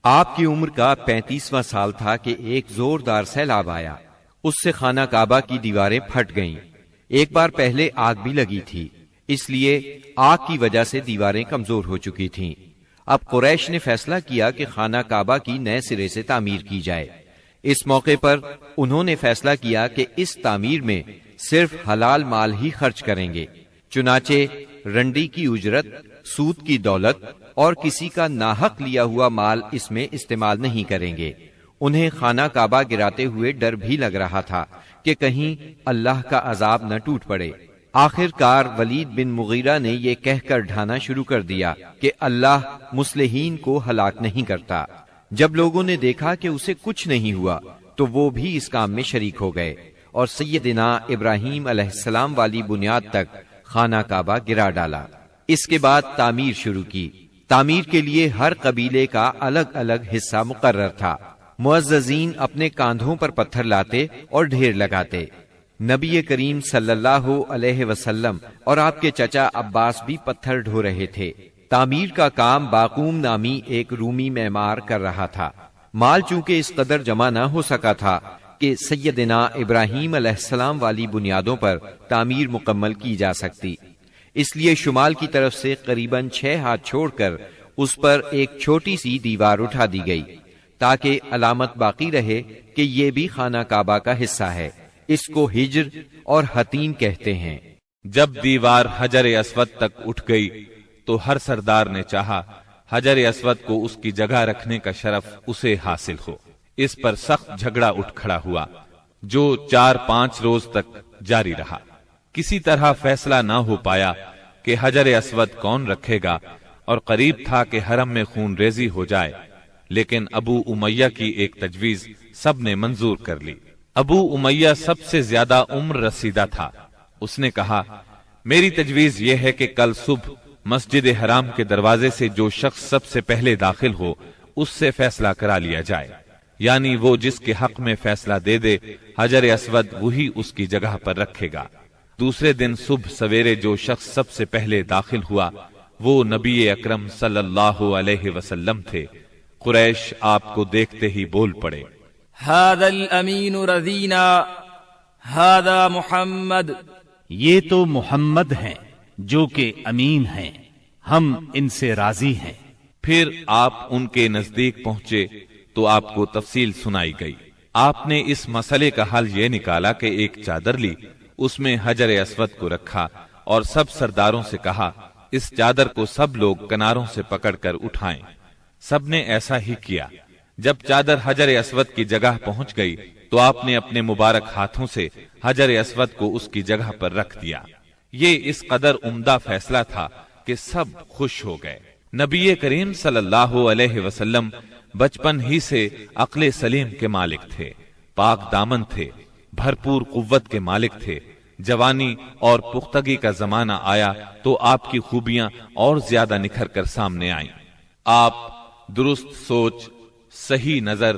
آپ کی عمر کا 35واں سال تھا کہ ایک زوردار سیلاب آیا، اس سے خانہ کعبہ کی دیواریں پھٹ گئیں۔ ایک بار پہلے آگ بھی لگی تھی، اس لیے آگ کی وجہ سے دیواریں کمزور ہو چکی تھیں۔ اب قریش نے فیصلہ کیا کہ خانہ کعبہ کی نئے سرے سے تعمیر کی جائے۔ اس موقع پر انہوں نے فیصلہ کیا کہ اس تعمیر میں صرف حلال مال ہی خرچ کریں گے، چنانچہ رنڈی کی اجرت، سود کی دولت اور کسی کا ناحق لیا ہوا مال اس میں استعمال نہیں کریں گے۔ انہیں خانہ کعبہ گراتے ہوئے ڈر بھی لگ رہا تھا کہ کہیں اللہ کا عذاب نہ ٹوٹ پڑے۔ آخر کار ولید بن مغیرہ نے یہ کہہ کر ڈھانا شروع کر دیا کہ اللہ مصلحین کو ہلاک نہیں کرتا۔ جب لوگوں نے دیکھا کہ اسے کچھ نہیں ہوا تو وہ بھی اس کام میں شریک ہو گئے اور سیدنا ابراہیم علیہ السلام والی بنیاد تک خانہ کعبہ گرا ڈالا۔ اس کے بعد تعمیر شروع کی۔ تعمیر کے لیے ہر قبیلے کا الگ الگ حصہ مقرر تھا۔ معززین اپنے کاندھوں پر پتھر لاتے اور ڈھیر لگاتے۔ نبی کریم صلی اللہ علیہ وسلم اور آپ کے چچا عباس بھی پتھر ڈھو رہے تھے۔ تعمیر کا کام باقوم نامی ایک رومی معمار کر رہا تھا۔ مال چونکہ اس قدر جمع نہ ہو سکا تھا کہ سیدنا ابراہیم علیہ السلام والی بنیادوں پر تعمیر مکمل کی جا سکتی، اس لیے شمال کی طرف سے قریباً 6 ہاتھ چھوڑ کر اس پر ایک چھوٹی سی دیوار اٹھا دی گئی تاکہ علامت باقی رہے کہ یہ بھی خانہ کعبہ کا حصہ ہے۔ اس کو ہجر اور حتیم کہتے ہیں۔ جب دیوار حجر اسود تک اٹھ گئی تو ہر سردار نے چاہا حجر اسود کو اس کی جگہ رکھنے کا شرف اسے حاصل ہو۔ اس پر سخت جھگڑا اٹھ کھڑا ہوا جو 4-5 روز تک جاری رہا۔ کسی طرح فیصلہ نہ ہو پایا کہ حجر اسود کون رکھے گا، اور قریب تھا کہ حرم میں خون ریزی ہو جائے، لیکن ابو امیہ کی ایک تجویز سب نے منظور کر لی۔ ابو امیہ سب سے زیادہ عمر رسیدہ تھا۔ اس نے کہا، میری تجویز یہ ہے کہ کل صبح مسجد حرام کے دروازے سے جو شخص سب سے پہلے داخل ہو اس سے فیصلہ کرا لیا جائے، یعنی وہ جس کے حق میں فیصلہ دے دے حجر اسود وہی اس کی جگہ پر رکھے گا۔ دوسرے دن صبح سویرے جو شخص سب سے پہلے داخل ہوا وہ نبی اکرم صلی اللہ علیہ وسلم تھے۔ قریش آپ کو دیکھتے ہی بول پڑے، هذا الامین رضینا هذا محمد، یہ تو محمد ہیں جو کہ امین ہیں، ہم ان سے راضی ہیں۔ پھر آپ ان کے نزدیک پہنچے تو آپ کو تفصیل سنائی گئی۔ آپ نے اس مسئلے کا حل یہ نکالا کہ ایک چادر لی، اس میں حجر اسود کو رکھا اور سب سرداروں سے کہا اس چادر کو سب لوگ کناروں سے پکڑ کر اٹھائیں۔ سب نے ایسا ہی کیا۔ جب چادر حجر اسود کی جگہ پہنچ گئی تو آپ نے اپنے مبارک ہاتھوں سے حجر اسود کو اس کی جگہ پر رکھ دیا۔ یہ اس قدر عمدہ فیصلہ تھا کہ سب خوش ہو گئے۔ نبی کریم صلی اللہ علیہ وسلم بچپن ہی سے عقل سلیم کے مالک تھے، پاک دامن تھے، بھرپور قوت کے مالک تھے۔ جوانی اور پختگی کا زمانہ آیا تو آپ کی خوبیاں اور زیادہ نکھر کر سامنے آئیں۔ آپ درست سوچ، صحیح نظر،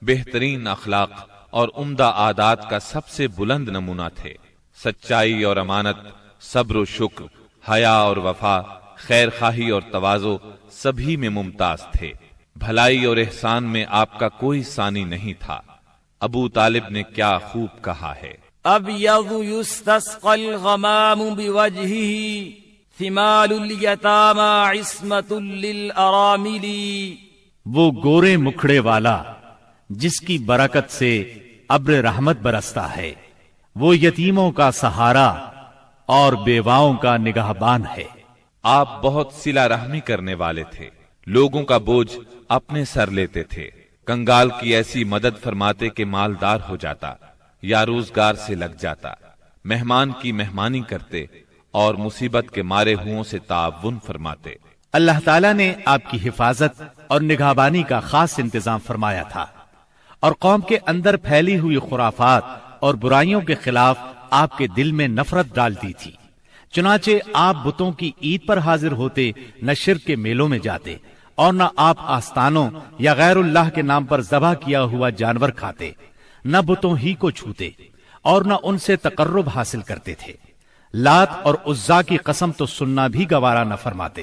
بہترین اخلاق اور عمدہ عادات کا سب سے بلند نمونہ تھے۔ سچائی اور امانت، صبر و شکر، حیا اور وفا، خیر خواہی اور تواضع سبھی میں ممتاز تھے۔ بھلائی اور احسان میں آپ کا کوئی ثانی نہیں تھا۔ ابو طالب نے کیا خوب کہا ہے، ابیض یستسقى الغمام بوجهه ثمال الیتامی عصمت للارامل، وہ گورے مکھڑے والا جس کی برکت سے ابر رحمت برستا ہے، وہ یتیموں کا سہارا اور بیواؤں کا نگہبان ہے۔ آپ بہت صلہ رحمی کرنے والے تھے، لوگوں کا بوجھ اپنے سر لیتے تھے، کنگال کی ایسی مدد فرماتے کہ مالدار ہو جاتا یا روزگار سے لگ جاتا، مہمان کی مہمانی کرتے اور مصیبت کے مارے ہوں سے تعاون فرماتے۔ اللہ تعالیٰ نے آپ کی حفاظت اور نگہبانی کا خاص انتظام فرمایا تھا، اور قوم کے اندر پھیلی ہوئی خرافات اور برائیوں کے خلاف آپ کے دل میں نفرت ڈال دی تھی۔ چنانچہ آپ بتوں کی عید پر حاضر ہوتے، نہ شرک کے میلوں میں جاتے، اور نہ آپ آستانوں یا غیر اللہ کے نام پر ذبح کیا ہوا جانور کھاتے، نہ بتوں ہی کو چھوتے، اور نہ ان سے تقرب حاصل کرتے تھے۔ لات اور عزا کی قسم تو سننا بھی گوارا نہ فرماتے،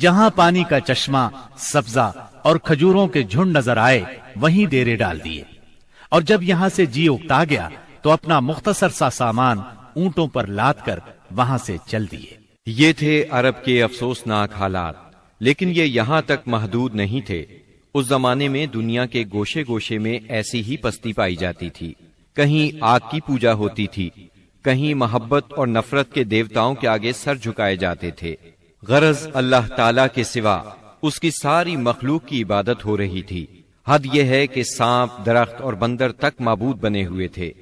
جہاں پانی کا چشمہ، سبزہ اور کھجوروں کے جھنڈ نظر آئے وہیں ڈیرے ڈال دیے، اور جب یہاں سے جی اکتا گیا تو اپنا مختصر سا سامان اونٹوں پر لاد کر وہاں سے چل دیے۔ یہ تھے عرب کے افسوسناک حالات، لیکن یہ یہاں تک محدود نہیں تھے۔ اس زمانے میں دنیا کے گوشے گوشے میں ایسی ہی پستی پائی جاتی تھی۔ کہیں آگ کی پوجا ہوتی تھی، کہیں محبت اور نفرت کے دیوتاؤں کے آگے سر جھکائے جاتے تھے۔ غرض اللہ تعالیٰ کے سوا اس کی ساری مخلوق کی عبادت ہو رہی تھی۔ حد یہ ہے کہ سانپ، درخت اور بندر تک معبود بنے ہوئے تھے۔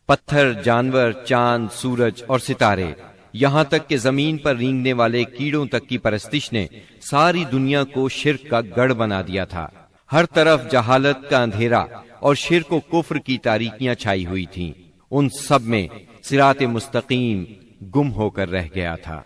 پتھر، جانور، چاند، سورج اور ستارے، یہاں تک کہ زمین پر رینگنے والے کیڑوں تک کی پرستش نے ساری دنیا کو شرک کا گڑھ بنا دیا تھا۔ ہر طرف جہالت کا اندھیرا اور شرک و کفر کی تاریکیاں چھائی ہوئی تھیں۔ ان سب میں صراط مستقیم گم ہو کر رہ گیا تھا۔